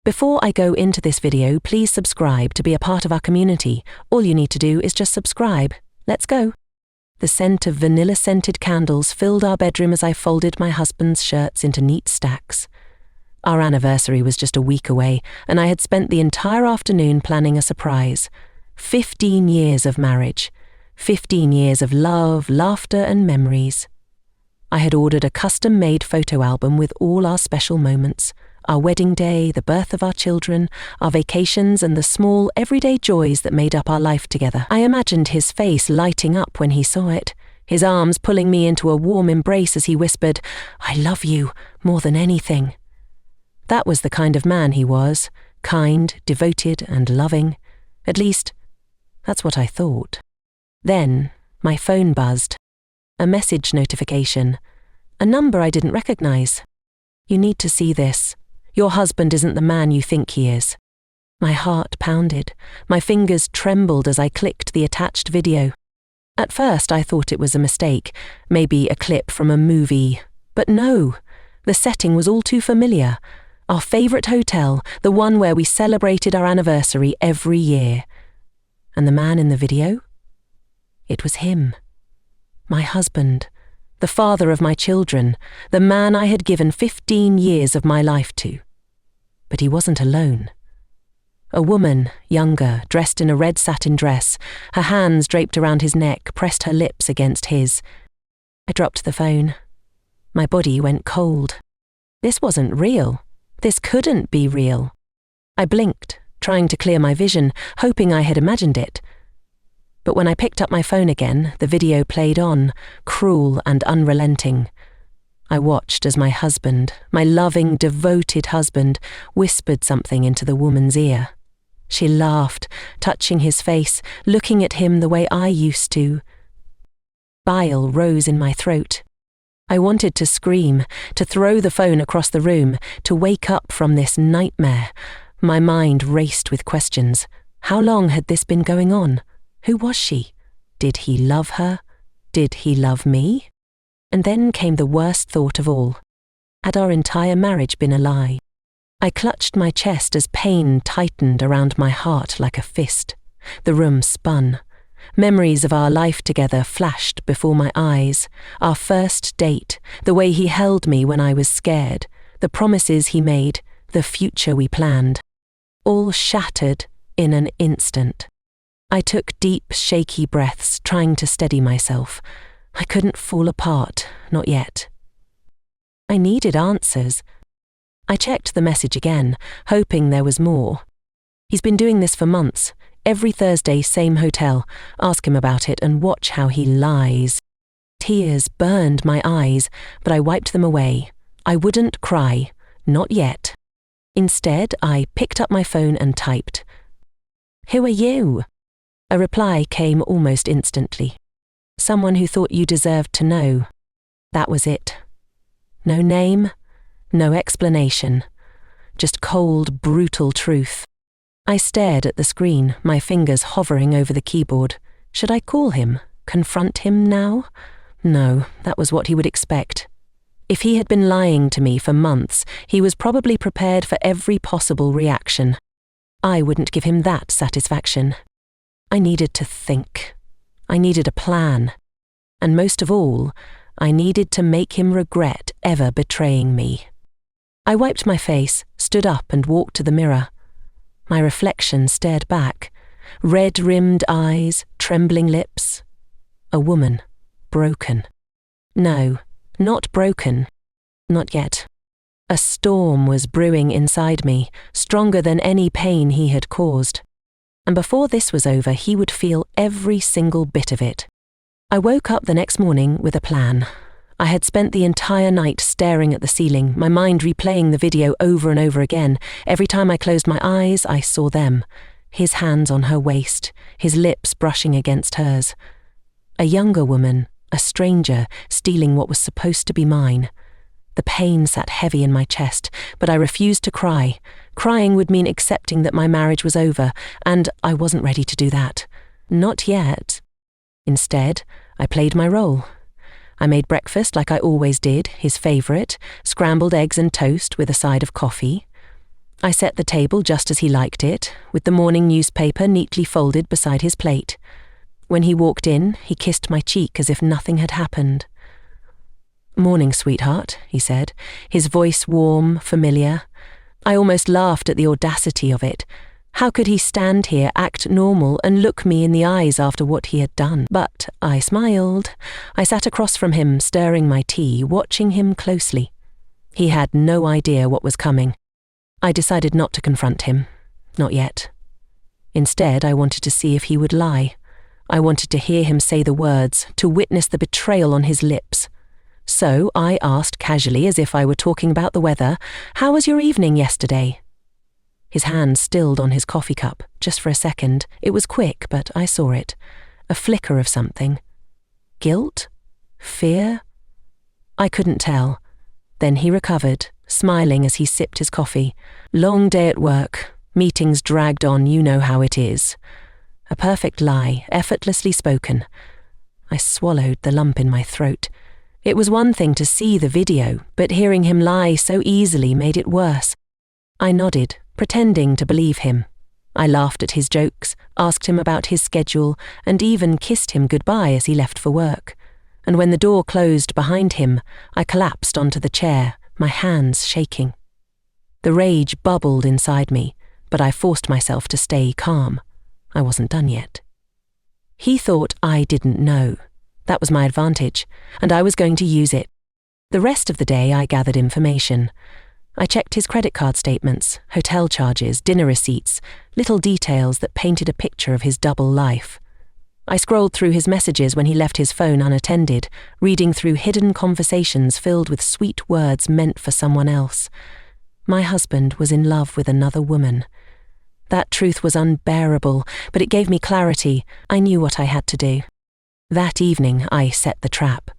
Before I go into this video, please subscribe to be a part of our community. All you need to do is just subscribe. Let's go. The scent of vanilla-scented candles filled our bedroom as I folded my husband's shirts into neat stacks. Our anniversary was just a week away, and I had spent the entire afternoon planning a surprise. 15 years of marriage. 15 years of love, laughter, and memories. I had ordered a custom-made photo album with all our special moments. Our wedding day, the birth of our children, our vacations, and the small, everyday joys that made up our life together. I imagined his face lighting up when he saw it, his arms pulling me into a warm embrace as he whispered, "I love you more than anything." That was the kind of man he was, kind, devoted, and loving. At least, that's what I thought. Then, my phone buzzed. A message notification. A number I didn't recognize. "You need to see this. Your husband isn't the man you think he is." My heart pounded. My fingers trembled as I clicked the attached video. At first I thought it was a mistake, maybe a clip from a movie. But no, the setting was all too familiar. Our favourite hotel, the one where we celebrated our anniversary every year. And the man in the video? It was him. My husband. The father of my children, the man I had given 15 years of my life to. But he wasn't alone. A woman, younger, dressed in a red satin dress, her hands draped around his neck, pressed her lips against his. I dropped the phone. My body went cold. This wasn't real. This couldn't be real. I blinked, trying to clear my vision, hoping I had imagined it. But when I picked up my phone again, the video played on, cruel and unrelenting. I watched as my husband, my loving, devoted husband, whispered something into the woman's ear. She laughed, touching his face, looking at him the way I used to. Bile rose in my throat. I wanted to scream, to throw the phone across the room, to wake up from this nightmare. My mind raced with questions. How long had this been going on? Who was she? Did he love her? Did he love me? And then came the worst thought of all. Had our entire marriage been a lie? I clutched my chest as pain tightened around my heart like a fist. The room spun. Memories of our life together flashed before my eyes. Our first date, the way he held me when I was scared, the promises he made, the future we planned. All shattered in an instant. I took deep, shaky breaths, trying to steady myself. I couldn't fall apart, not yet. I needed answers. I checked the message again, hoping there was more. He's been doing this for months. Every Thursday, same hotel. Ask him about it and watch how he lies. Tears burned my eyes, but I wiped them away. I wouldn't cry, not yet. Instead, I picked up my phone and typed, "Who are you?" A reply came almost instantly. "Someone who thought you deserved to know." That was it. No name, no explanation. Just cold, brutal truth. I stared at the screen, my fingers hovering over the keyboard. Should I call him? Confront him now? No, that was what he would expect. If he had been lying to me for months, he was probably prepared for every possible reaction. I wouldn't give him that satisfaction. I needed to think. I needed a plan. And most of all, I needed to make him regret ever betraying me. I wiped my face, stood up and walked to the mirror. My reflection stared back. Red-rimmed eyes, trembling lips. A woman, broken. No, not broken. Not yet. A storm was brewing inside me, stronger than any pain he had caused. And before this was over, he would feel every single bit of it. I woke up the next morning with a plan. I had spent the entire night staring at the ceiling, my mind replaying the video over and over again. Every time I closed my eyes, I saw them. His hands on her waist, his lips brushing against hers. A younger woman, a stranger, stealing what was supposed to be mine. The pain sat heavy in my chest, but I refused to cry. Crying would mean accepting that my marriage was over, and I wasn't ready to do that. Not yet. Instead, I played my role. I made breakfast like I always did, his favourite, scrambled eggs and toast with a side of coffee. I set the table just as he liked it, with the morning newspaper neatly folded beside his plate. When he walked in, he kissed my cheek as if nothing had happened. "Morning, sweetheart," he said, his voice warm, familiar. I almost laughed at the audacity of it. How could he stand here, act normal, and look me in the eyes after what he had done? But I smiled. I sat across from him, stirring my tea, watching him closely. He had no idea what was coming. I decided not to confront him. Not yet. Instead, I wanted to see if he would lie. I wanted to hear him say the words, to witness the betrayal on his lips. So I asked casually, as if I were talking about the weather, "How was your evening yesterday?" His hand stilled on his coffee cup, just for a second. It was quick, but I saw it. A flicker of something. Guilt? Fear? I couldn't tell. Then he recovered, smiling as he sipped his coffee. "Long day at work. Meetings dragged on, you know how it is." A perfect lie, effortlessly spoken. I swallowed the lump in my throat. It was one thing to see the video, but hearing him lie so easily made it worse. I nodded, pretending to believe him. I laughed at his jokes, asked him about his schedule, and even kissed him goodbye as he left for work. And when the door closed behind him, I collapsed onto the chair, my hands shaking. The rage bubbled inside me, but I forced myself to stay calm. I wasn't done yet. He thought I didn't know. That was my advantage, and I was going to use it. The rest of the day I gathered information. I checked his credit card statements, hotel charges, dinner receipts, little details that painted a picture of his double life. I scrolled through his messages when he left his phone unattended, reading through hidden conversations filled with sweet words meant for someone else. My husband was in love with another woman. That truth was unbearable, but it gave me clarity. I knew what I had to do. That evening, I set the trap.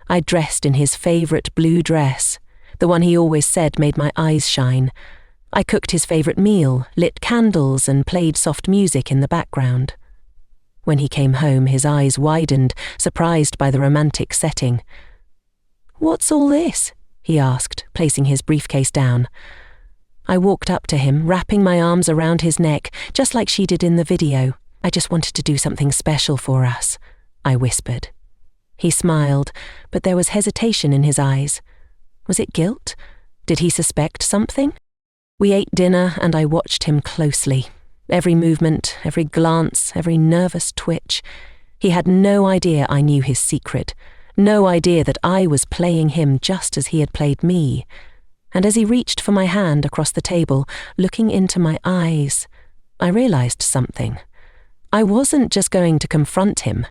I dressed in his favourite blue dress, the one he always said made my eyes shine. I cooked his favourite meal, lit candles, and played soft music in the background. When he came home, his eyes widened, surprised by the romantic setting. "What's all this?" he asked, placing his briefcase down. I walked up to him, wrapping my arms around his neck, just like she did in the video. "I just wanted to do something special for us," I whispered. He smiled, but there was hesitation in his eyes. Was it guilt? Did he suspect something? We ate dinner, and I watched him closely. Every movement, every glance, every nervous twitch. He had no idea I knew his secret, no idea that I was playing him just as he had played me. And as he reached for my hand across the table, looking into my eyes, I realized something. I wasn't just going to confront him.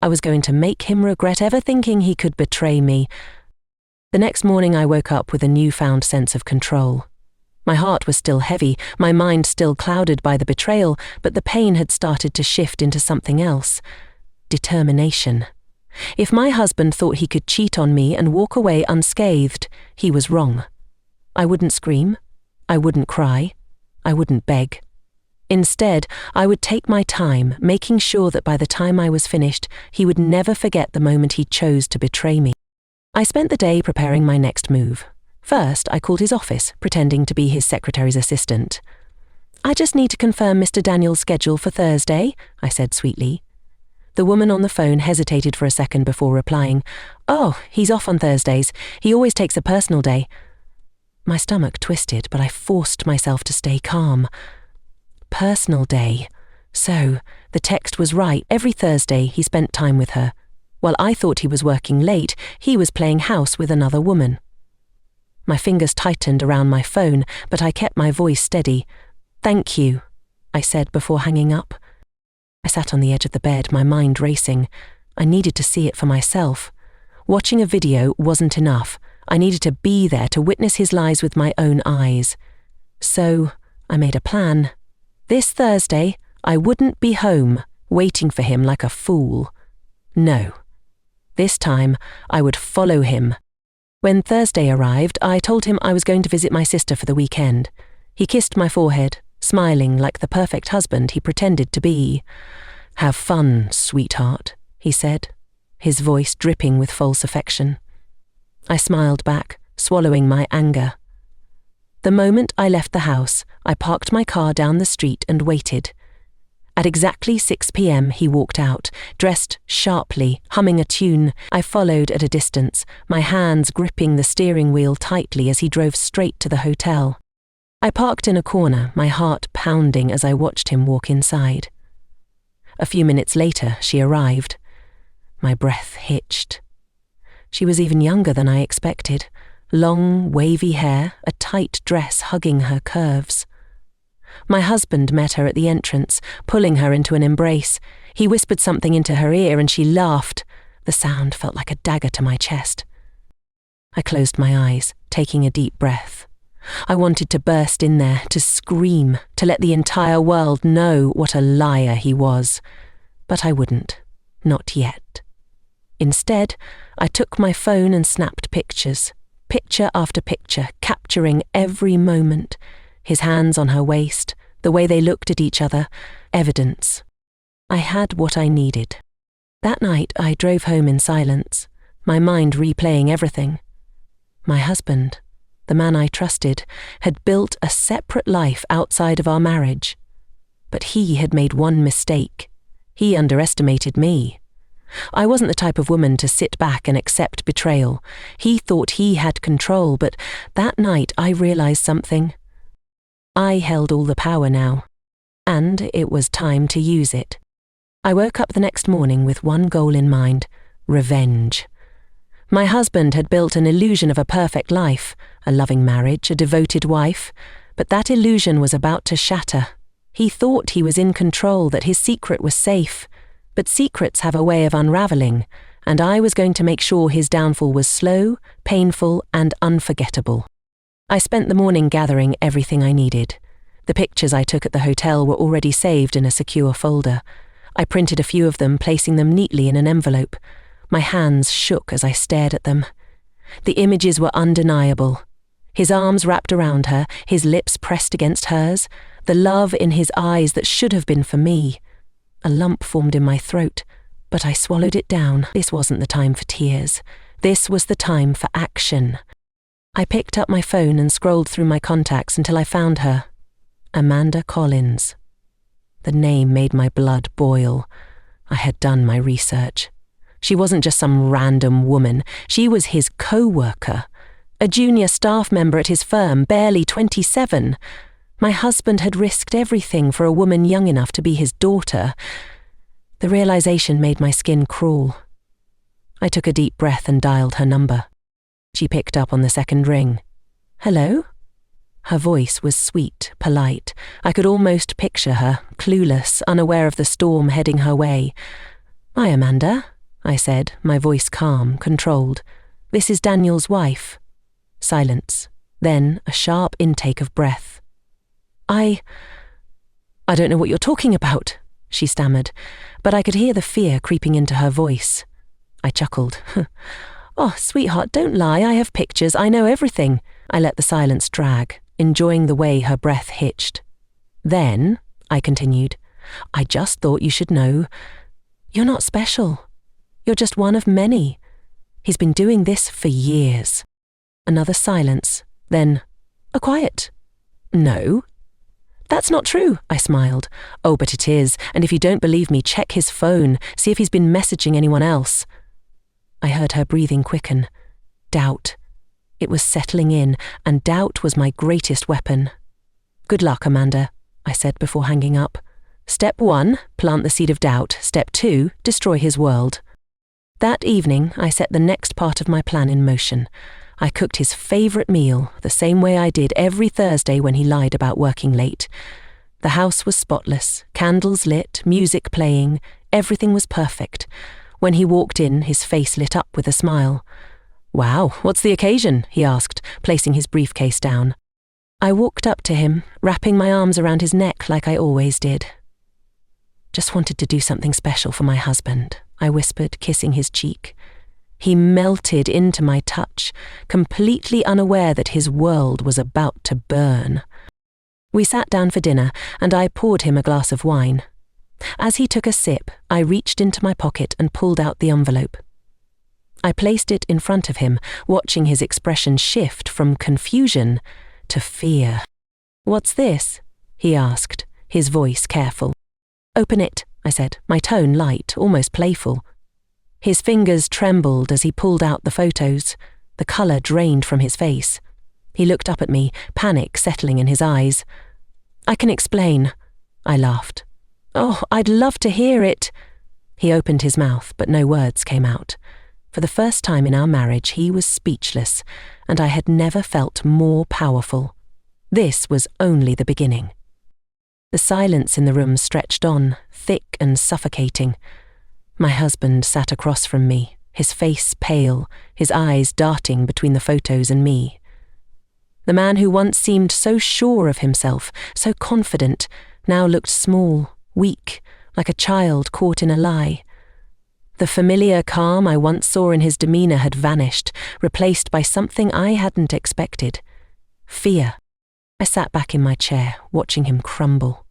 I was going to make him regret ever thinking he could betray me. The next morning I woke up with a newfound sense of control. My heart was still heavy, my mind still clouded by the betrayal, but the pain had started to shift into something else. Determination. If my husband thought he could cheat on me and walk away unscathed, he was wrong. I wouldn't scream. I wouldn't cry. I wouldn't beg. Instead, I would take my time, making sure that by the time I was finished, he would never forget the moment he chose to betray me. I spent the day preparing my next move. First, I called his office, pretending to be his secretary's assistant. "I just need to confirm Mr. Daniel's schedule for Thursday," I said sweetly. The woman on the phone hesitated for a second before replying, "Oh, he's off on Thursdays. He always takes a personal day." My stomach twisted, but I forced myself to stay calm. Personal day. So, the text was right. Every Thursday he spent time with her. While I thought he was working late, he was playing house with another woman. My fingers tightened around my phone, but I kept my voice steady. "Thank you," I said before hanging up. I sat on the edge of the bed, my mind racing. I needed to see it for myself. Watching a video wasn't enough. I needed to be there to witness his lies with my own eyes. So, I made a plan. This Thursday, I wouldn't be home, waiting for him like a fool. No. This time, I would follow him. When Thursday arrived, I told him I was going to visit my sister for the weekend. He kissed my forehead, smiling like the perfect husband he pretended to be. "Have fun, sweetheart," he said, his voice dripping with false affection. I smiled back, swallowing my anger. The moment I left the house, I parked my car down the street and waited. At exactly 6 p.m. he walked out, dressed sharply, humming a tune. I followed at a distance, my hands gripping the steering wheel tightly as he drove straight to the hotel. I parked in a corner, my heart pounding as I watched him walk inside. A few minutes later, she arrived. My breath hitched. She was even younger than I expected. Long, wavy hair, a tight dress hugging her curves. My husband met her at the entrance, pulling her into an embrace. He whispered something into her ear and she laughed. The sound felt like a dagger to my chest. I closed my eyes, taking a deep breath. I wanted to burst in there, to scream, to let the entire world know what a liar he was. But I wouldn't. Not yet. Instead, I took my phone and snapped pictures. Picture after picture, capturing every moment. His hands on her waist, the way they looked at each other, evidence. I had what I needed. That night I drove home in silence, my mind replaying everything. My husband, the man I trusted, had built a separate life outside of our marriage. But he had made one mistake. He underestimated me. I wasn't the type of woman to sit back and accept betrayal. He thought he had control, but that night I realized something. I held all the power now, and it was time to use it. I woke up the next morning with one goal in mind: revenge. My husband had built an illusion of a perfect life, a loving marriage, a devoted wife, but that illusion was about to shatter. He thought he was in control, that his secret was safe, but secrets have a way of unraveling, and I was going to make sure his downfall was slow, painful, and unforgettable. I spent the morning gathering everything I needed. The pictures I took at the hotel were already saved in a secure folder. I printed a few of them, placing them neatly in an envelope. My hands shook as I stared at them. The images were undeniable. His arms wrapped around her, his lips pressed against hers, the love in his eyes that should have been for me. A lump formed in my throat, but I swallowed it down. This wasn't the time for tears. This was the time for action. I picked up my phone and scrolled through my contacts until I found her. Amanda Collins. The name made my blood boil. I had done my research. She wasn't just some random woman. She was his co-worker, a junior staff member at his firm, barely 27. My husband had risked everything for a woman young enough to be his daughter. The realization made my skin crawl. I took a deep breath and dialed her number. She picked up on the second ring. Hello? Her voice was sweet, polite. I could almost picture her, clueless, unaware of the storm heading her way. Hi, Amanda, I said, my voice calm, controlled. This is Daniel's wife. Silence, then a sharp intake of breath. I don't know what you're talking about, she stammered, but I could hear the fear creeping into her voice. I chuckled. Oh, sweetheart, don't lie, I have pictures, I know everything. I let the silence drag, enjoying the way her breath hitched. Then, I continued, I just thought you should know, you're not special. You're just one of many. He's been doing this for years. Another silence, then, a quiet. No. That's not true, I smiled. Oh, but it is, and if you don't believe me, check his phone, see if he's been messaging anyone else. I heard her breathing quicken. Doubt. It was settling in, and doubt was my greatest weapon. Good luck, Amanda, I said before hanging up. Step 1, plant the seed of doubt. Step 2, destroy his world. That evening, I set the next part of my plan in motion. I cooked his favourite meal, the same way I did every Thursday when he lied about working late. The house was spotless, candles lit, music playing, everything was perfect. When he walked in, his face lit up with a smile. Wow, what's the occasion? He asked, placing his briefcase down. I walked up to him, wrapping my arms around his neck like I always did. Just wanted to do something special for my husband, I whispered, kissing his cheek. He melted into my touch, completely unaware that his world was about to burn. We sat down for dinner, and I poured him a glass of wine. As he took a sip, I reached into my pocket and pulled out the envelope. I placed it in front of him, watching his expression shift from confusion to fear. "What's this?" he asked, his voice careful. "Open it," I said, my tone light, almost playful. His fingers trembled as he pulled out the photos. The colour drained from his face. He looked up at me, panic settling in his eyes. "I can explain," I laughed. "Oh, I'd love to hear it." He opened his mouth, but no words came out. For the first time in our marriage, he was speechless, and I had never felt more powerful. This was only the beginning. The silence in the room stretched on, thick and suffocating. My husband sat across from me, his face pale, his eyes darting between the photos and me. The man who once seemed so sure of himself, so confident, now looked small, weak, like a child caught in a lie. The familiar calm I once saw in his demeanour had vanished, replaced by something I hadn't expected. Fear. I sat back in my chair, watching him crumble.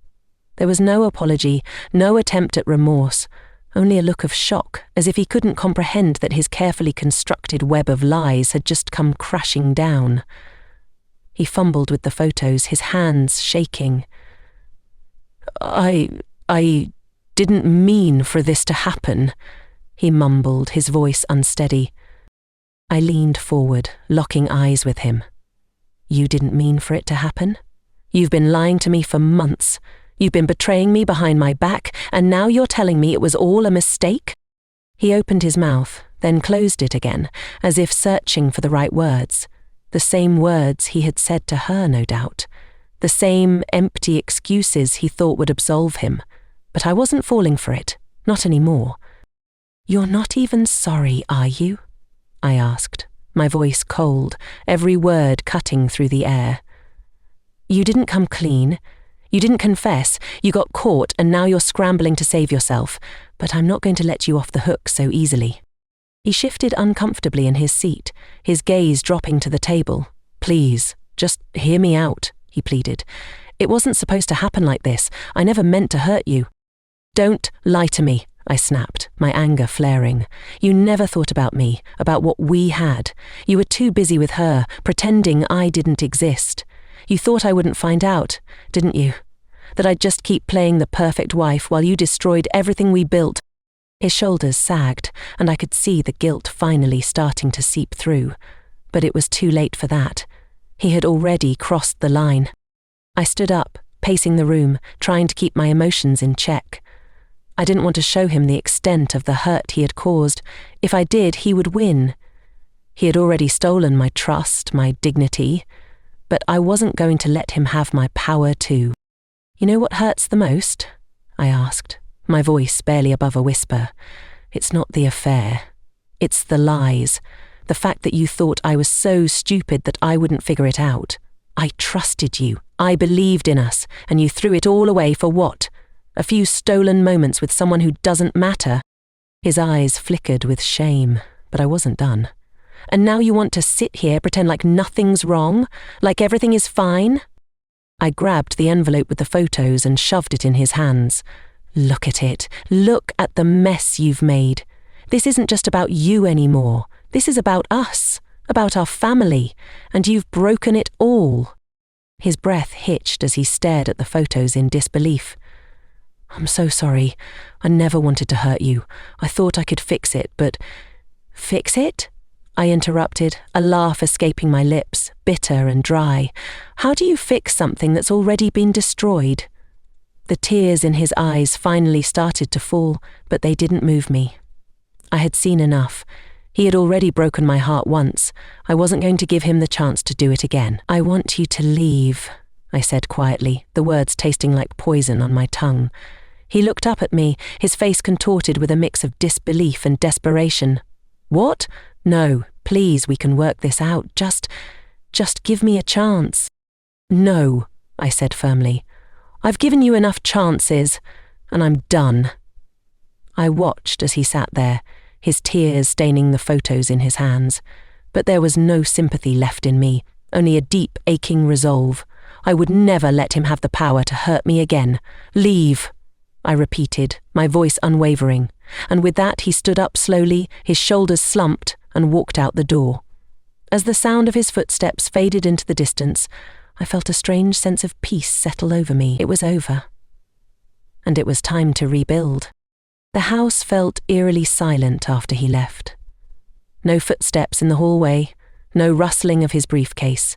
There was no apology, no attempt at remorse, only a look of shock, as if he couldn't comprehend that his carefully constructed web of lies had just come crashing down. He fumbled with the photos, his hands shaking. I didn't mean for this to happen," he mumbled, his voice unsteady. I leaned forward, locking eyes with him. "You didn't mean for it to happen? You've been lying to me for months. You've been betraying me behind my back, and now you're telling me it was all a mistake?" He opened his mouth, then closed it again, as if searching for the right words. The same words he had said to her, no doubt. The same empty excuses he thought would absolve him. But I wasn't falling for it, not anymore. "You're not even sorry, are you?" I asked, my voice cold, every word cutting through the air. "You didn't come clean. You didn't confess. You got caught, and now you're scrambling to save yourself. But I'm not going to let you off the hook so easily." He shifted uncomfortably in his seat, his gaze dropping to the table. "Please, just hear me out," he pleaded. "It wasn't supposed to happen like this. I never meant to hurt you." "Don't lie to me," I snapped, my anger flaring. "You never thought about me, about what we had. You were too busy with her, pretending I didn't exist. You thought I wouldn't find out, didn't you? That I'd just keep playing the perfect wife while you destroyed everything we built." His shoulders sagged, and I could see the guilt finally starting to seep through. But it was too late for that. He had already crossed the line. I stood up, pacing the room, trying to keep my emotions in check. I didn't want to show him the extent of the hurt he had caused. If I did, he would win. He had already stolen my trust, my dignity, but I wasn't going to let him have my power too. "You know what hurts the most?" I asked, my voice barely above a whisper. "It's not the affair. It's the lies. The fact that you thought I was so stupid that I wouldn't figure it out. I trusted you. I believed in us, and you threw it all away for what? A few stolen moments with someone who doesn't matter." His eyes flickered with shame, but I wasn't done. "And now you want to sit here, pretend like nothing's wrong, like everything is fine?" I grabbed the envelope with the photos and shoved it in his hands. "Look at it. Look at the mess you've made. This isn't just about you anymore. This is about us, about our family, and you've broken it all." His breath hitched as he stared at the photos in disbelief. "I'm so sorry. I never wanted to hurt you. I thought I could fix it, but—" "Fix it?" I interrupted, a laugh escaping my lips, bitter and dry. "How do you fix something that's already been destroyed?" The tears in his eyes finally started to fall, but they didn't move me. I had seen enough. He had already broken my heart once. I wasn't going to give him the chance to do it again. "I want you to leave," I said quietly, the words tasting like poison on my tongue. He looked up at me, his face contorted with a mix of disbelief and desperation. "What? No, please, we can work this out. Just give me a chance." "No," I said firmly. "I've given you enough chances, and I'm done." I watched as he sat there, his tears staining the photos in his hands. But there was no sympathy left in me, only a deep, aching resolve. I would never let him have the power to hurt me again. "Leave," I repeated, my voice unwavering. And with that he stood up slowly, his shoulders slumped, and walked out the door. As the sound of his footsteps faded into the distance, I felt a strange sense of peace settle over me. It was over. And it was time to rebuild. The house felt eerily silent after he left. No footsteps in the hallway, no rustling of his briefcase,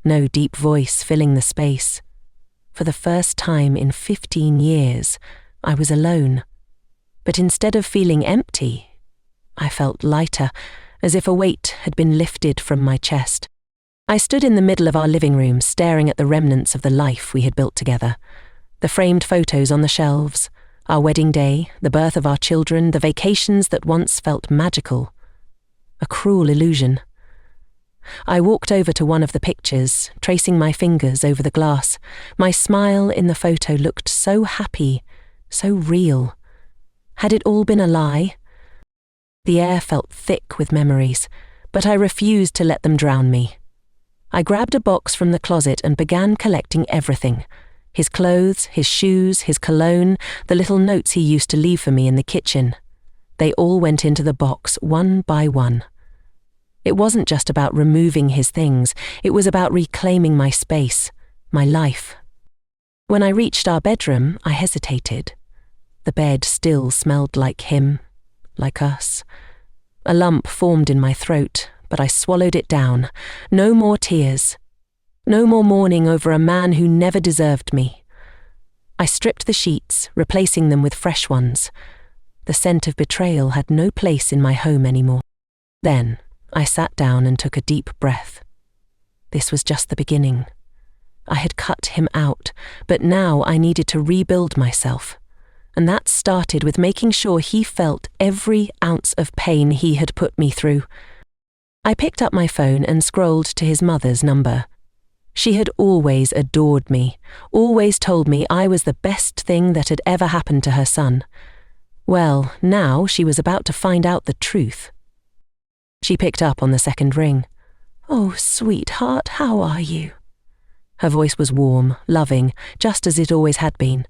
no deep voice filling the space. For the first time in 15 years, I was alone. But instead of feeling empty, I felt lighter, as if a weight had been lifted from my chest. I stood in the middle of our living room, staring at the remnants of the life we had built together. The framed photos on the shelves, our wedding day, the birth of our children, the vacations that once felt magical. A cruel illusion. I walked over to one of the pictures, tracing my fingers over the glass. My smile in the photo looked so happy, so real. Had it all been a lie? The air felt thick with memories, but I refused to let them drown me. I grabbed a box from the closet and began collecting everything. His clothes, his shoes, his cologne, the little notes he used to leave for me in the kitchen. They all went into the box, one by one. It wasn't just about removing his things, it was about reclaiming my space, my life. When I reached our bedroom, I hesitated. The bed still smelled like him, like us. A lump formed in my throat, but I swallowed it down. No more tears. No more mourning over a man who never deserved me. I stripped the sheets, replacing them with fresh ones. The scent of betrayal had no place in my home anymore. Then I sat down and took a deep breath. This was just the beginning. I had cut him out, but now I needed to rebuild myself. And that started with making sure he felt every ounce of pain he had put me through. I picked up my phone and scrolled to his mother's number. She had always adored me, always told me I was the best thing that had ever happened to her son. Well, now she was about to find out the truth. She picked up on the second ring. "Oh, sweetheart, how are you?" Her voice was warm, loving, just as it always had been.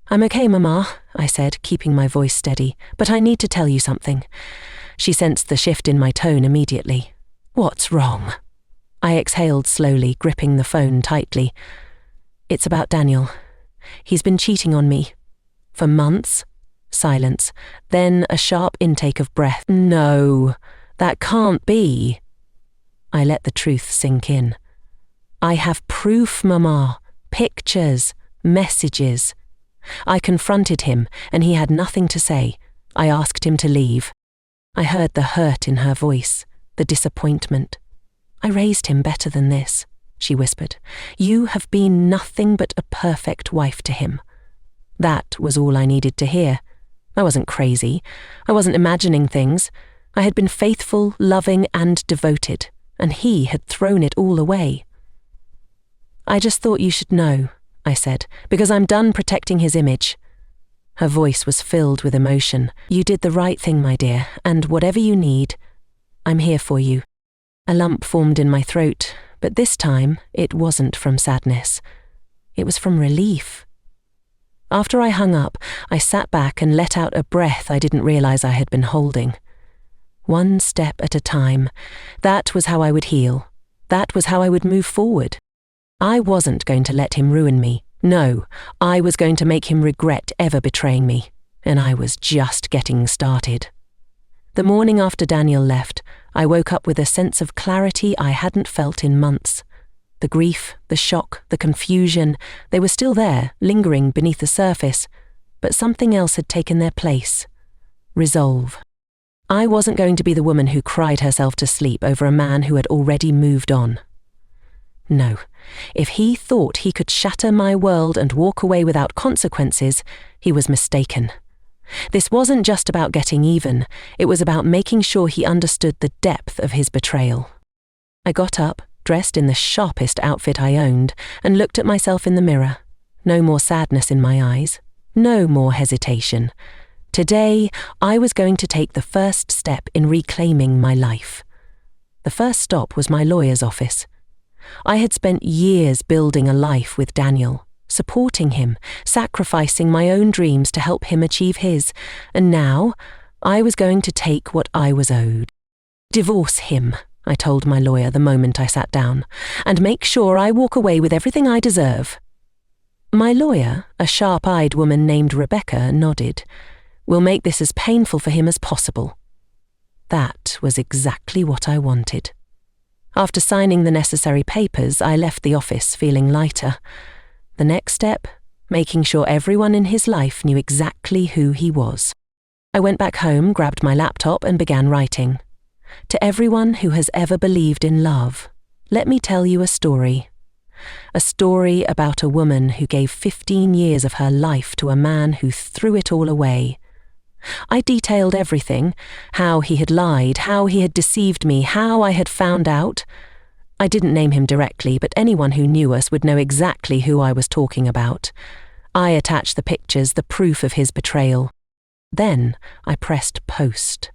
"I'm okay, Mama," I said, keeping my voice steady, "but I need to tell you something." She sensed the shift in my tone immediately. "What's wrong?" I exhaled slowly, gripping the phone tightly. "It's about Daniel. He's been cheating on me. For months." Silence, then a sharp intake of breath. "No, that can't be." I let the truth sink in. "I have proof, Mama. Pictures, messages." I confronted him, and he had nothing to say. I asked him to leave. I heard the hurt in her voice, the disappointment. "I raised him better than this," she whispered. "You have been nothing but a perfect wife to him." That was all I needed to hear. I wasn't crazy. I wasn't imagining things. I had been faithful, loving, and devoted, and he had thrown it all away. "I just thought you should know," I said, "because I'm done protecting his image." Her voice was filled with emotion. "You did the right thing, my dear, and whatever you need, I'm here for you." A lump formed in my throat, but this time it wasn't from sadness. It was from relief. After I hung up, I sat back and let out a breath I didn't realize I had been holding. One step at a time. That was how I would heal. That was how I would move forward. I wasn't going to let him ruin me. No, I was going to make him regret ever betraying me, and I was just getting started. The morning after Daniel left, I woke up with a sense of clarity I hadn't felt in months. The grief, the shock, the confusion, they were still there, lingering beneath the surface, but something else had taken their place. Resolve. I wasn't going to be the woman who cried herself to sleep over a man who had already moved on. No, if he thought he could shatter my world and walk away without consequences, he was mistaken. This wasn't just about getting even, it was about making sure he understood the depth of his betrayal. I got up, dressed in the sharpest outfit I owned, and looked at myself in the mirror. No more sadness in my eyes, no more hesitation. Today, I was going to take the first step in reclaiming my life. The first stop was my lawyer's office. I had spent years building a life with Daniel, supporting him, sacrificing my own dreams to help him achieve his, and now I was going to take what I was owed. Divorce him, I told my lawyer the moment I sat down, "and make sure I walk away with everything I deserve." My lawyer, a sharp-eyed woman named Rebecca, nodded. "We'll make this as painful for him as possible." That was exactly what I wanted. After signing the necessary papers, I left the office feeling lighter. The next step, making sure everyone in his life knew exactly who he was. I went back home, grabbed my laptop, and began writing. To everyone who has ever believed in love, let me tell you a story. A story about a woman who gave 15 years of her life to a man who threw it all away. I detailed everything, how he had lied, how he had deceived me, how I had found out. I didn't name him directly, but anyone who knew us would know exactly who I was talking about. I attached the pictures, the proof of his betrayal. Then I pressed post.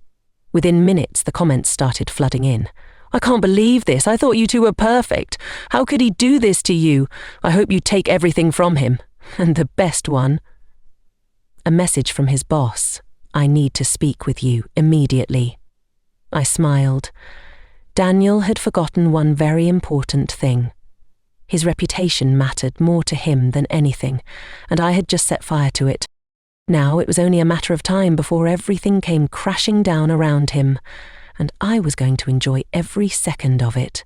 Within minutes, the comments started flooding in. "I can't believe this. I thought you two were perfect. How could he do this to you? I hope you take everything from him. And the best one." A message from his boss. "I need to speak with you immediately." I smiled. Daniel had forgotten one very important thing. His reputation mattered more to him than anything, and I had just set fire to it. Now it was only a matter of time before everything came crashing down around him, and I was going to enjoy every second of it.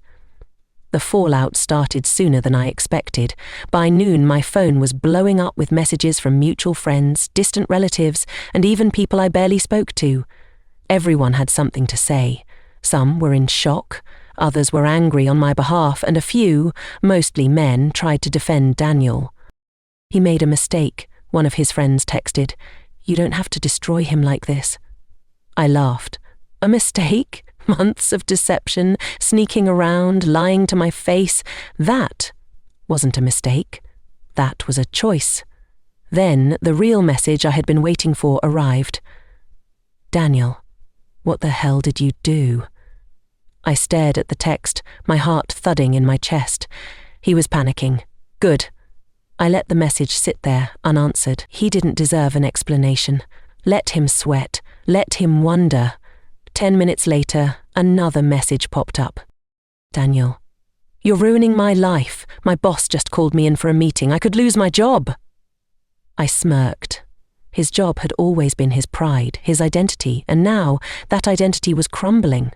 The fallout started sooner than I expected. By noon, my phone was blowing up with messages from mutual friends, distant relatives, and even people I barely spoke to. Everyone had something to say. Some were in shock, others were angry on my behalf, and a few, mostly men, tried to defend Daniel. "He made a mistake," one of his friends texted. "You don't have to destroy him like this." I laughed. A mistake? Months of deception, sneaking around, lying to my face. That wasn't a mistake. That was a choice. Then the real message I had been waiting for arrived. "Daniel, what the hell did you do?" I stared at the text, my heart thudding in my chest. He was panicking. Good. I let the message sit there, unanswered. He didn't deserve an explanation. Let him sweat. Let him wonder. 10 minutes later, another message popped up. "Daniel, you're ruining my life. My boss just called me in for a meeting. I could lose my job." I smirked. His job had always been his pride, his identity, and now that identity was crumbling.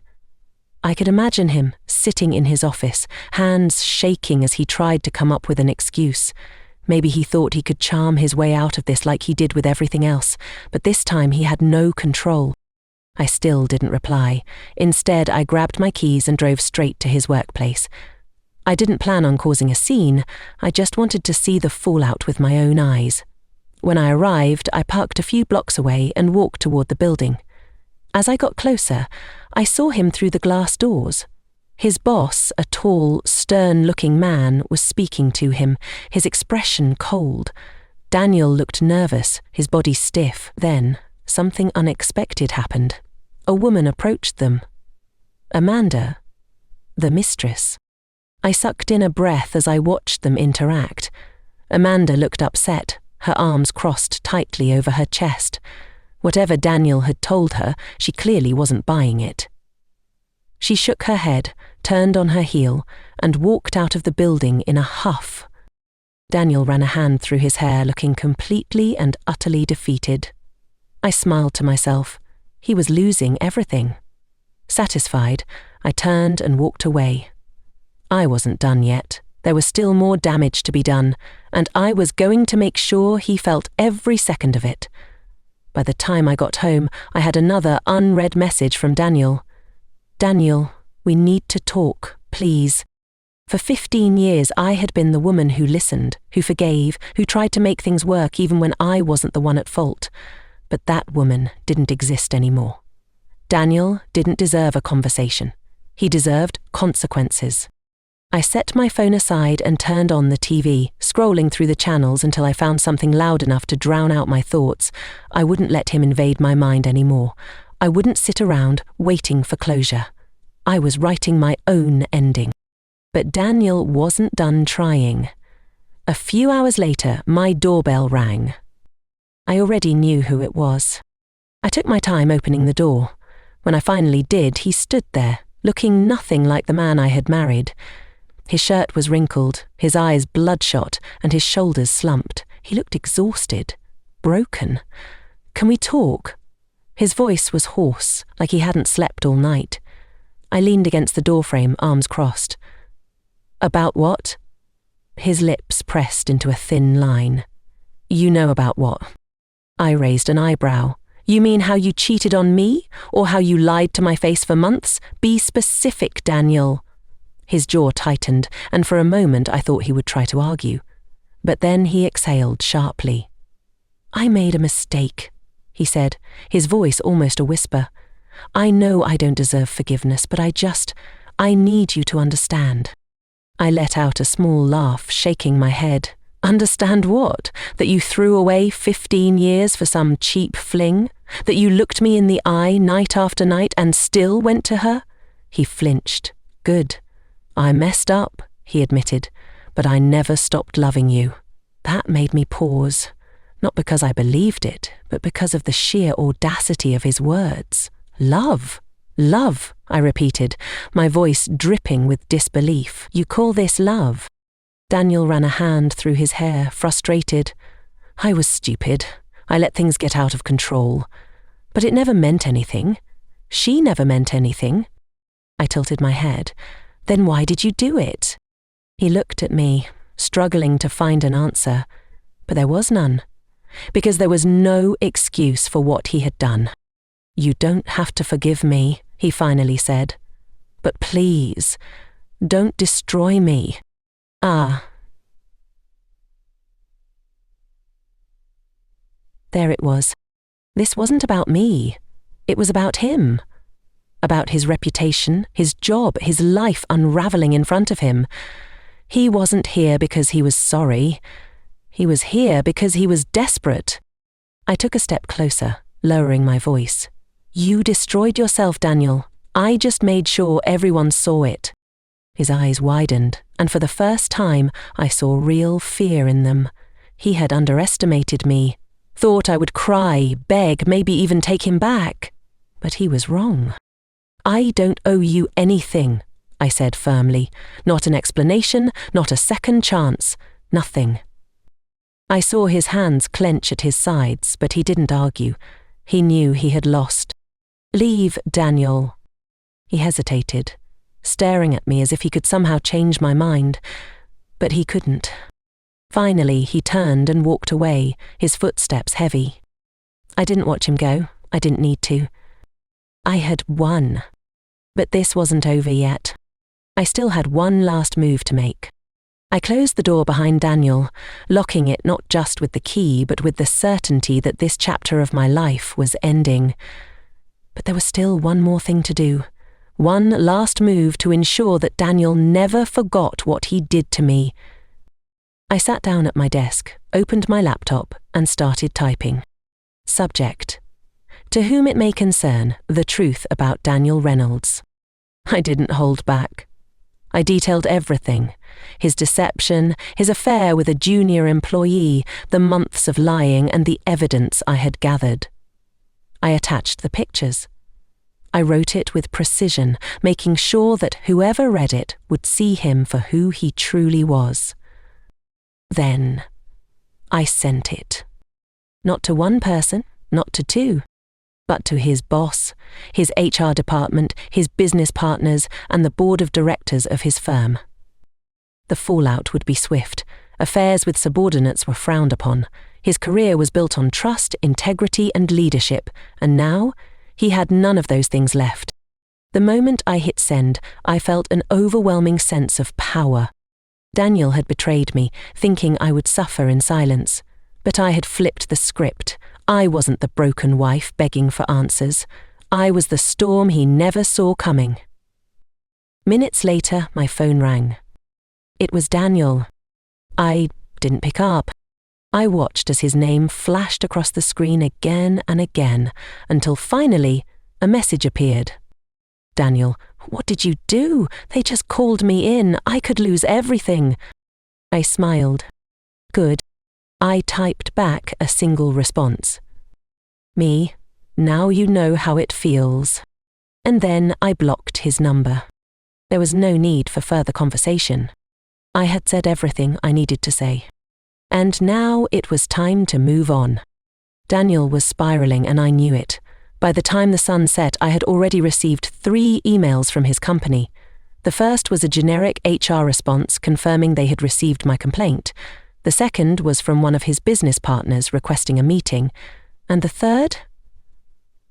I could imagine him sitting in his office, hands shaking as he tried to come up with an excuse. Maybe he thought he could charm his way out of this like he did with everything else, but this time he had no control. I still didn't reply. Instead, I grabbed my keys and drove straight to his workplace. I didn't plan on causing a scene. I just wanted to see the fallout with my own eyes. When I arrived, I parked a few blocks away and walked toward the building. As I got closer, I saw him through the glass doors. His boss, a tall, stern-looking man, was speaking to him, his expression cold. Daniel looked nervous, his body stiff. Then, something unexpected happened. A woman approached them. Amanda, the mistress. I sucked in a breath as I watched them interact. Amanda looked upset, her arms crossed tightly over her chest. Whatever Daniel had told her, she clearly wasn't buying it. She shook her head, turned on her heel, and walked out of the building in a huff. Daniel ran a hand through his hair, looking completely and utterly defeated. I smiled to myself. He was losing everything. Satisfied, I turned and walked away. I wasn't done yet. There was still more damage to be done, and I was going to make sure he felt every second of it. By the time I got home, I had another unread message from Daniel. "Daniel, we need to talk, please." For 15 years, I had been the woman who listened, who forgave, who tried to make things work even when I wasn't the one at fault. But that woman didn't exist anymore. Daniel didn't deserve a conversation. He deserved consequences. I set my phone aside and turned on the TV, scrolling through the channels until I found something loud enough to drown out my thoughts. I wouldn't let him invade my mind anymore. I wouldn't sit around waiting for closure. I was writing my own ending. But Daniel wasn't done trying. A few hours later, my doorbell rang. I already knew who it was. I took my time opening the door. When I finally did, he stood there, looking nothing like the man I had married. His shirt was wrinkled, his eyes bloodshot, and his shoulders slumped. He looked exhausted, broken. "Can we talk?" His voice was hoarse, like he hadn't slept all night. I leaned against the doorframe, arms crossed. "About what?" His lips pressed into a thin line. "You know about what?" I raised an eyebrow. "You mean how you cheated on me, or how you lied to my face for months? Be specific, Daniel." His jaw tightened, and for a moment I thought he would try to argue. But then he exhaled sharply. "I made a mistake," he said, his voice almost a whisper. "I know I don't deserve forgiveness, but I need you to understand." I let out a small laugh, shaking my head. "Understand what? That you threw away 15 years for some cheap fling? That you looked me in the eye night after night and still went to her?" He flinched. "Good. I messed up," he admitted, "but I never stopped loving you." That made me pause, not because I believed it, but because of the sheer audacity of his words. "Love? Love," I repeated, my voice dripping with disbelief. "You call this love?" Daniel ran a hand through his hair, frustrated. "I was stupid. I let things get out of control. But it never meant anything. She never meant anything." I tilted my head. "Then why did you do it?" He looked at me, struggling to find an answer, but there was none, because there was no excuse for what he had done. "You don't have to forgive me," he finally said. "But please, don't destroy me." There it was. This wasn't about me. It was about him. About his reputation, his job, his life unraveling in front of him. He wasn't here because he was sorry. He was here because he was desperate. I took a step closer, lowering my voice. "You destroyed yourself, Daniel. I just made sure everyone saw it." His eyes widened, and for the first time I saw real fear in them. He had underestimated me, thought I would cry, beg, maybe even take him back. But he was wrong. "I don't owe you anything," I said firmly. "Not an explanation, not a second chance, nothing." I saw his hands clench at his sides, but he didn't argue. He knew he had lost. "Leave, Daniel." He hesitated, staring at me as if he could somehow change my mind, but he couldn't. Finally, he turned and walked away, his footsteps heavy. I didn't watch him go. I didn't need to. I had won. But this wasn't over yet. I still had one last move to make. I closed the door behind Daniel, locking it not just with the key, but with the certainty that this chapter of my life was ending. But there was still one more thing to do. One last move to ensure that Daniel never forgot what he did to me. I sat down at my desk, opened my laptop, and started typing. Subject: "To whom it may concern, the truth about Daniel Reynolds." I didn't hold back. I detailed everything: his deception, his affair with a junior employee, the months of lying, and the evidence I had gathered. I attached the pictures. I wrote it with precision, making sure that whoever read it would see him for who he truly was. Then I sent it. Not to one person, not to two, but to his boss, his HR department, his business partners, and the board of directors of his firm. The fallout would be swift. Affairs with subordinates were frowned upon. His career was built on trust, integrity, and leadership, and now he had none of those things left. The moment I hit send, I felt an overwhelming sense of power. Daniel had betrayed me, thinking I would suffer in silence. But I had flipped the script. I wasn't the broken wife begging for answers. I was the storm he never saw coming. Minutes later, my phone rang. It was Daniel. I didn't pick up. I watched as his name flashed across the screen again and again, until finally a message appeared. "Daniel, what did you do? They just called me in. I could lose everything." I smiled. "Good." I typed back a single response. "Me, now you know how it feels." and then I blocked his number. There was no need for further conversation. I had said everything I needed to say. And now it was time to move on. Daniel was spiraling and I knew it. By the time the sun set, I had already received 3 emails from his company. The first was a generic HR response confirming they had received my complaint. The second was from one of his business partners requesting a meeting. And the third?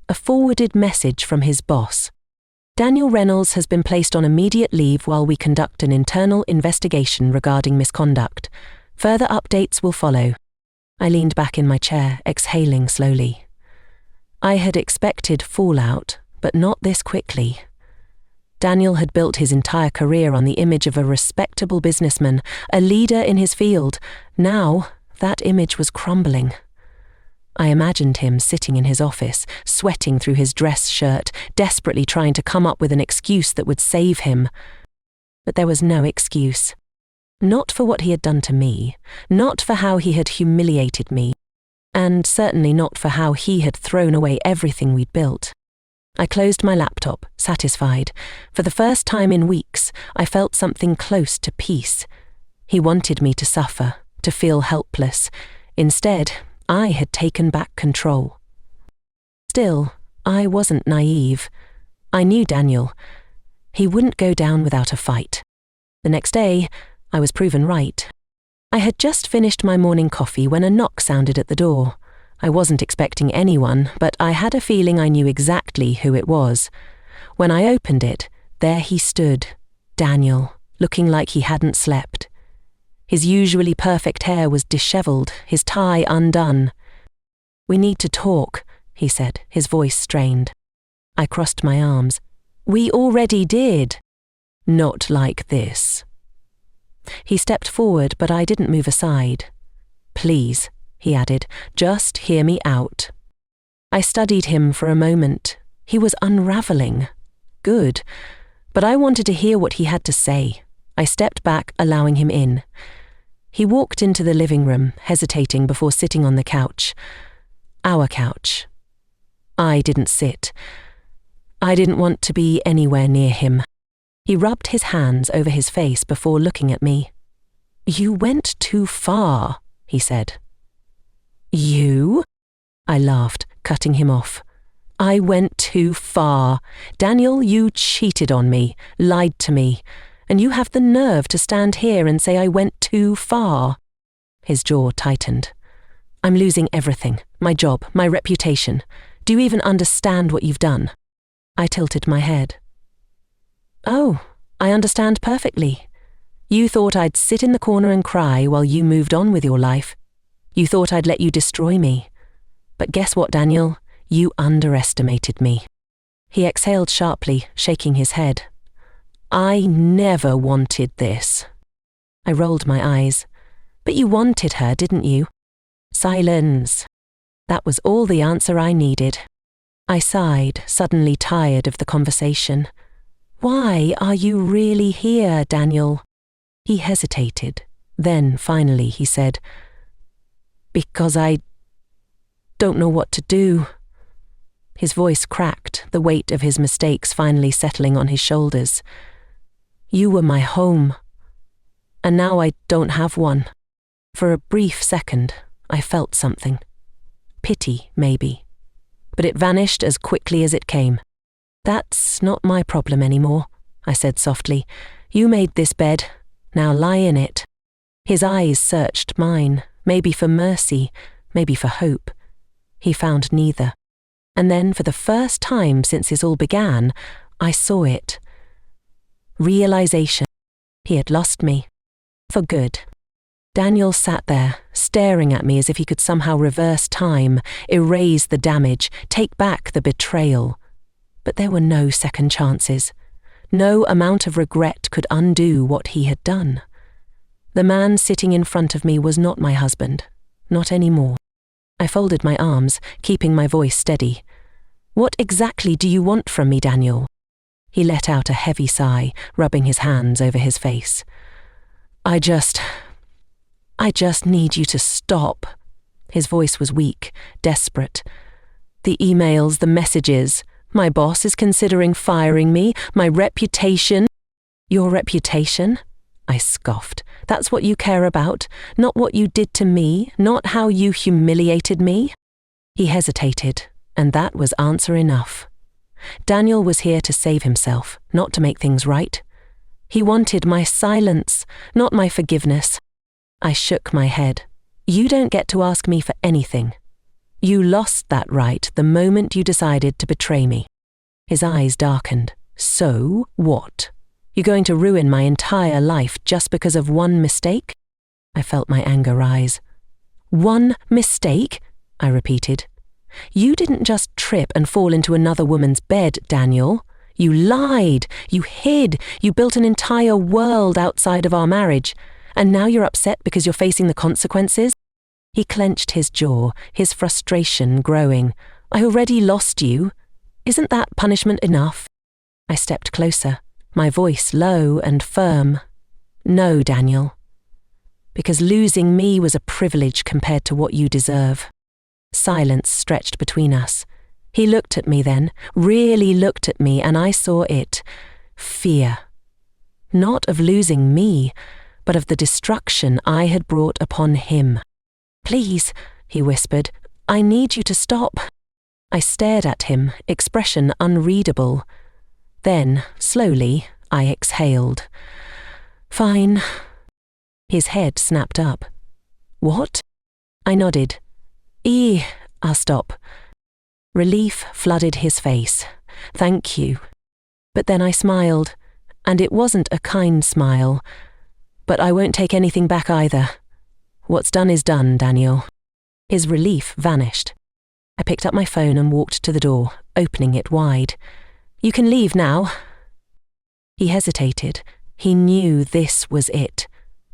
A forwarded message from his boss. Daniel Reynolds has been placed on immediate leave while we conduct an internal investigation regarding misconduct. Further updates will follow. I leaned back in my chair, exhaling slowly. I had expected fallout, but not this quickly. Daniel had built his entire career on the image of a respectable businessman, a leader in his field. Now, that image was crumbling. I imagined him sitting in his office, sweating through his dress shirt, desperately trying to come up with an excuse that would save him. But there was no excuse. Not for what he had done to me, not for how he had humiliated me, and certainly not for how he had thrown away everything we'd built. I closed my laptop, satisfied. For the first time in weeks, I felt something close to peace. He wanted me to suffer, to feel helpless. Instead, I had taken back control. Still, I wasn't naive. I knew Daniel. He wouldn't go down without a fight. The next day, I was proven right. I had just finished my morning coffee when a knock sounded at the door. I wasn't expecting anyone, but I had a feeling I knew exactly who it was. When I opened it, there he stood, Daniel, looking like he hadn't slept. His usually perfect hair was disheveled, his tie undone. "We need to talk," he said, his voice strained. I crossed my arms. "We already did." "Not like this." He stepped forward, but I didn't move aside. "Please," he added, "just hear me out." I studied him for a moment. He was unraveling. Good. But I wanted to hear what he had to say. I stepped back, allowing him in. He walked into the living room, hesitating before sitting on the couch. Our couch. I didn't sit. I didn't want to be anywhere near him. He rubbed his hands over his face before looking at me. "You went too far," he said. "You?" I laughed, cutting him off. "I went too far. Daniel, you cheated on me, lied to me, and you have the nerve to stand here and say I went too far." His jaw tightened. "I'm losing everything, my job, my reputation. Do you even understand what you've done?" I tilted my head. "Oh, I understand perfectly. You thought I'd sit in the corner and cry while you moved on with your life. You thought I'd let you destroy me. But guess what, Daniel? You underestimated me." He exhaled sharply, shaking his head. "I never wanted this." I rolled my eyes. "But you wanted her, didn't you?" Silence. That was all the answer I needed. I sighed, suddenly tired of the conversation. "Why are you really here, Daniel?" He hesitated. Then, finally, he said, "Because I don't know what to do." His voice cracked, the weight of his mistakes finally settling on his shoulders. "You were my home, and now I don't have one." For a brief second, I felt something. Pity, maybe. But it vanished as quickly as it came. "That's not my problem anymore," I said softly. "You made this bed. Now lie in it." His eyes searched mine, maybe for mercy, maybe for hope. He found neither. And then, for the first time since this all began, I saw it. Realization. He had lost me. For good. Daniel sat there, staring at me as if he could somehow reverse time, erase the damage, take back the betrayal. But there were no second chances. No amount of regret could undo what he had done. The man sitting in front of me was not my husband, not anymore. I folded my arms, keeping my voice steady. "What exactly do you want from me, Daniel?" He let out a heavy sigh, rubbing his hands over his face. I just need you to stop." His voice was weak, desperate. "The emails, the messages, My boss is considering firing me. My reputation. Your reputation? I scoffed. That's what you care about, not what you did to me, not how you humiliated me. He hesitated, and that was answer enough. Daniel was here to save himself, not to make things right. He wanted my silence, not my forgiveness. I shook my head. You don't get to ask me for anything. You lost that right the moment you decided to betray me. His eyes darkened. So what? You're going to ruin my entire life just because of one mistake? I felt my anger rise. One mistake? I repeated. You didn't just trip and fall into another woman's bed, Daniel. You lied, you hid, you built an entire world outside of our marriage, and now you're upset because you're facing the consequences? He clenched his jaw, his frustration growing. I already lost you. Isn't that punishment enough? I stepped closer, my voice low and firm. No, Daniel. Because losing me was a privilege compared to what you deserve. Silence stretched between us. He looked at me then, really looked at me, and I saw it. Fear. Not of losing me, but of the destruction I had brought upon him. Please, he whispered, I need you to stop. I stared at him, expression unreadable. Then, slowly, I exhaled. Fine. His head snapped up. What? I nodded. I'll stop. Relief flooded his face. Thank you. But then I smiled, and it wasn't a kind smile. But I won't take anything back either. What's done is done, Daniel. His relief vanished. I picked up my phone and walked to the door, opening it wide. You can leave now. He hesitated. He knew this was it.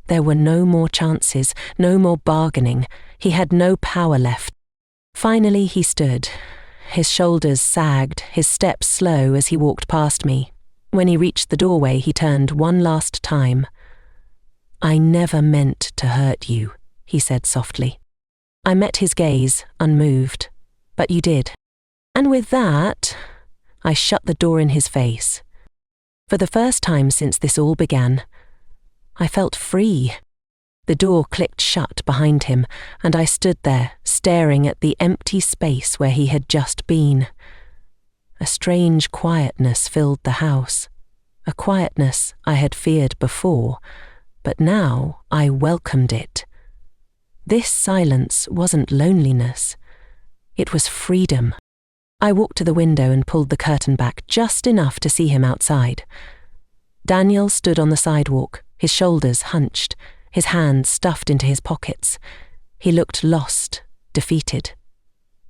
There were no more chances, no more bargaining. He had no power left. Finally he stood. His shoulders sagged, his steps slow as he walked past me. When he reached the doorway, he turned one last time. I never meant to hurt you, he said softly. I met his gaze, unmoved. But you did. And with that, I shut the door in his face. For the first time since this all began, I felt free. The door clicked shut behind him, and I stood there, staring at the empty space where he had just been. A strange quietness filled the house, a quietness I had feared before, but now I welcomed it. This silence wasn't loneliness. It was freedom. I walked to the window and pulled the curtain back just enough to see him outside. Daniel stood on the sidewalk, his shoulders hunched, his hands stuffed into his pockets. He looked lost, defeated.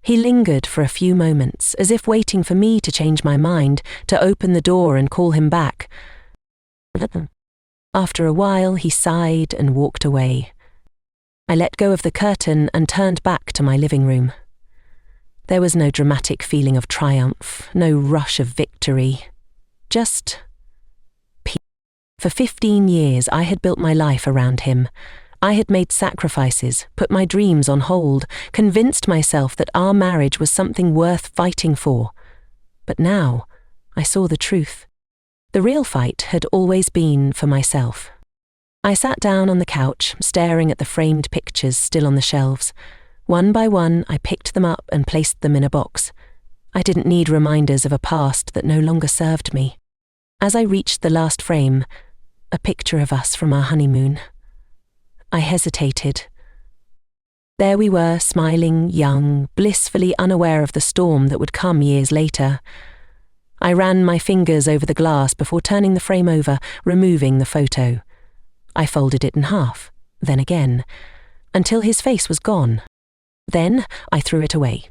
He lingered for a few moments, as if waiting for me to change my mind, to open the door and call him back. After a while, he sighed and walked away. I let go of the curtain and turned back to my living room. There was no dramatic feeling of triumph, no rush of victory. Just peace. For 15 years, I had built my life around him. I had made sacrifices, put my dreams on hold, convinced myself that our marriage was something worth fighting for. But now, I saw the truth. The real fight had always been for myself. I sat down on the couch, staring at the framed pictures still on the shelves. One by one, I picked them up and placed them in a box. I didn't need reminders of a past that no longer served me. As I reached the last frame, a picture of us from our honeymoon, I hesitated. There we were, smiling, young, blissfully unaware of the storm that would come years later. I ran my fingers over the glass before turning the frame over, removing the photo. I folded it in half, then again, until his face was gone. Then I threw it away.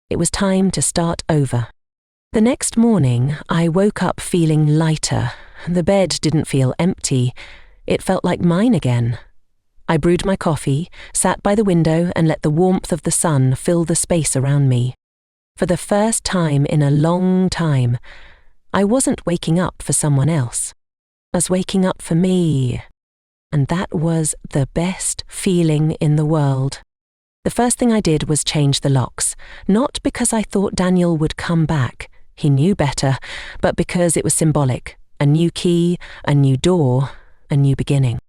It was time to start over. The next morning, I woke up feeling lighter. The bed didn't feel empty. It felt like mine again. I brewed my coffee, sat by the window and let the warmth of the sun fill the space around me. For the first time in a long time, I wasn't waking up for someone else. I was waking up for me. And that was the best feeling in the world. The first thing I did was change the locks, not because I thought Daniel would come back. He knew better, but because it was symbolic, a new key, a new door, a new beginning.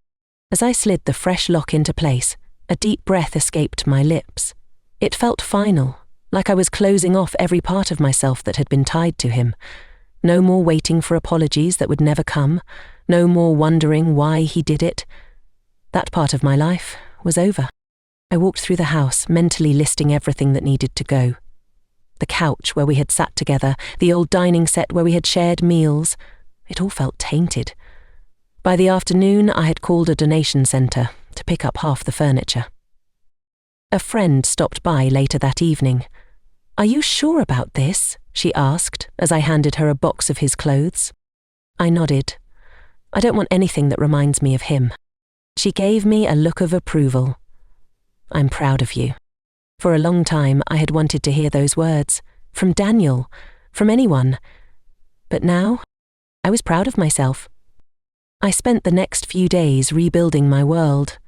As I slid the fresh lock into place, a deep breath escaped my lips. It felt final, like I was closing off every part of myself that had been tied to him. No more waiting for apologies that would never come, no more wondering why he did it. That part of my life was over. I walked through the house, mentally listing everything that needed to go. The couch where we had sat together, the old dining set where we had shared meals, it all felt tainted. By the afternoon, I had called a donation centre to pick up half the furniture. A friend stopped by later that evening. "Are you sure about this?" she asked as I handed her a box of his clothes. I nodded. I don't want anything that reminds me of him. She gave me a look of approval. "I'm proud of you." For a long time, I had wanted to hear those words, from Daniel, from anyone. But now, I was proud of myself. I spent the next few days rebuilding my world.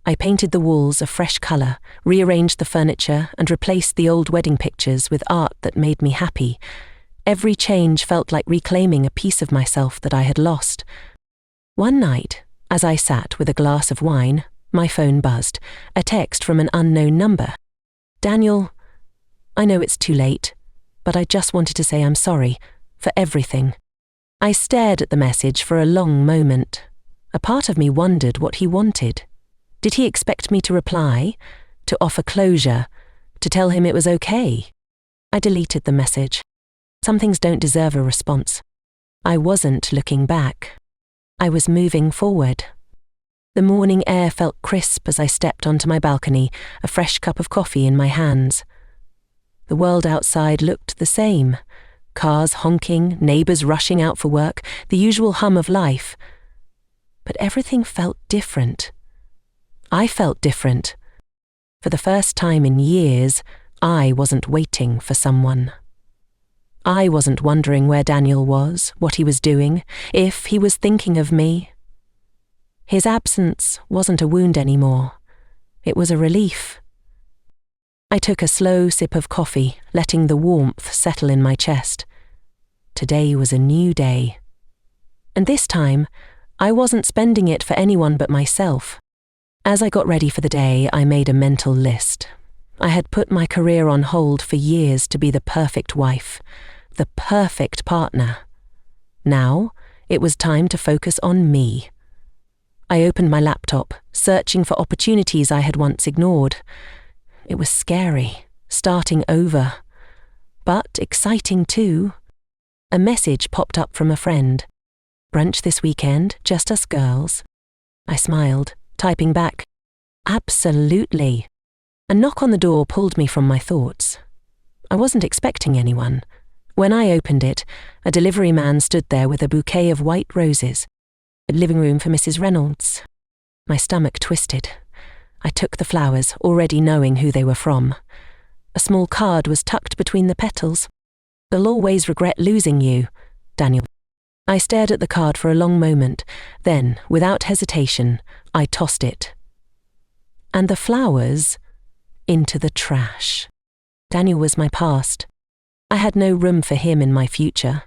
I painted the walls a fresh colour, rearranged the furniture, and replaced the old wedding pictures with art that made me happy. Every change felt like reclaiming a piece of myself that I had lost. One night, as I sat with a glass of wine, my phone buzzed, a text from an unknown number. "Daniel, I know it's too late, but I just wanted to say I'm sorry for everything." I stared at the message for a long moment. A part of me wondered what he wanted. Did he expect me to reply, to offer closure, to tell him it was okay? I deleted the message. Some things don't deserve a response. I wasn't looking back. I was moving forward. The morning air felt crisp as I stepped onto my balcony, a fresh cup of coffee in my hands. The world outside looked the same. Cars honking, neighbours rushing out for work, the usual hum of life. But everything felt different. I felt different. For the first time in years, I wasn't waiting for someone. I wasn't wondering where Daniel was, what he was doing, if he was thinking of me. His absence wasn't a wound anymore. It was a relief. I took a slow sip of coffee, letting the warmth settle in my chest. Today was a new day. And this time, I wasn't spending it for anyone but myself. As I got ready for the day, I made a mental list. I had put my career on hold for years to be the perfect wife, the perfect partner. Now, it was time to focus on me. I opened my laptop, searching for opportunities I had once ignored. It was scary, starting over, but exciting too. A message popped up from a friend. "Brunch this weekend, just us girls." I smiled, typing back, "Absolutely." A knock on the door pulled me from my thoughts. I wasn't expecting anyone. When I opened it, a delivery man stood there with a bouquet of white roses. A living room for Mrs. Reynolds. My stomach twisted. I took the flowers, already knowing who they were from. A small card was tucked between the petals. "I'll always regret losing you, Daniel." I stared at the card for a long moment, then, without hesitation, I tossed it. And the flowers into the trash. Daniel was my past. I had no room for him in my future.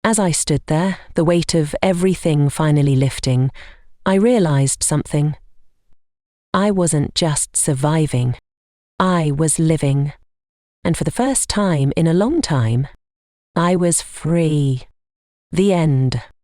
As I stood there, the weight of everything finally lifting, I realized something. I wasn't just surviving. I was living. And for the first time in a long time, I was free. The end.